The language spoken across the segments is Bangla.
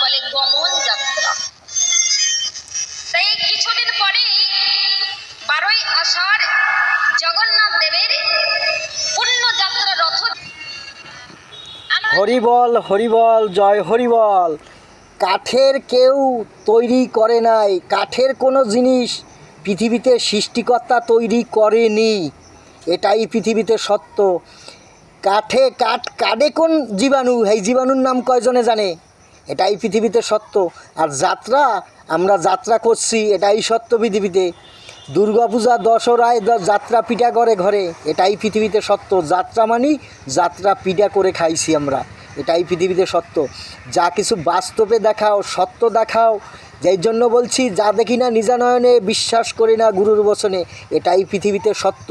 বলে গমন যাত্রা। তাই কিছুদিন পরেই 12ই আষাঢ় জগন্নাথ দেবের পুণ্যযাত্রা রথ। হরিবল হরিবল, জয় হরিবল। কাঠের কেউ তৈরি করে নাই, কাঠের কোনো জিনিস পৃথিবীতে সৃষ্টিকর্তা তৈরি করেনি, এটাই পৃথিবীতে সত্য। কাঠে কোন জীবাণু, এই জীবাণুর নাম কয়জনে জানে? এটাই পৃথিবীতে সত্য। আর আমরা যাত্রা করছি, এটাই সত্য পৃথিবীতে। দুর্গাপূজা দশরায় যাত্রা পিঠা করে ঘরে, এটাই পৃথিবীতে সত্য। যাত্রা মানি যাত্রা পিঠা করে খাইছি আমরা, এটাই পৃথিবীতে সত্য। যা কিছু বাস্তবে দেখাও, সত্য দেখাও। যেই জন্য বলছি, যা দেখি না নিজা নয়নে বিশ্বাস করি না গুরুর বচনে, এটাই পৃথিবীতে সত্য।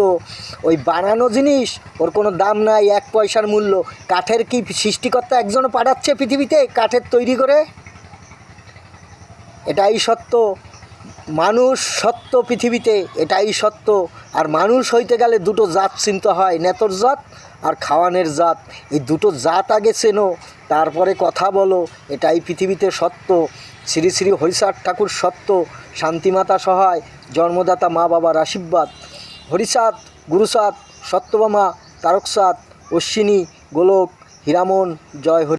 ওই বানানো জিনিস ওর কোনো দাম নাই, 1 পয়সার মূল্য। কাঠের কি সৃষ্টিকর্তা একজনও পাঠাচ্ছে পৃথিবীতে কাঠের তৈরি করে? এটাই সত্য। মানুষ সত্য পৃথিবীতে, এটাই সত্য। আর মানুষ হইতে গেলে দুটো জাত চিনতে হয়, নেতর জাত আর খাওয়ানের জাত। এই দুটো জাত আগে চেনো, তারপরে কথা বলো, এটাই পৃথিবীতে সত্য। শ্রী শ্রী হরিচাঁদ ঠাকুর সত্য, শান্তিমাতা সহায়, জন্মদাতা মা বাবার আশীর্বাদ। হরিচাঁদ, গুরুচাঁদ, সত্যভামা, তারকচাঁদ, অশ্বিনী, গোলক, হীরামন, জয় হরি।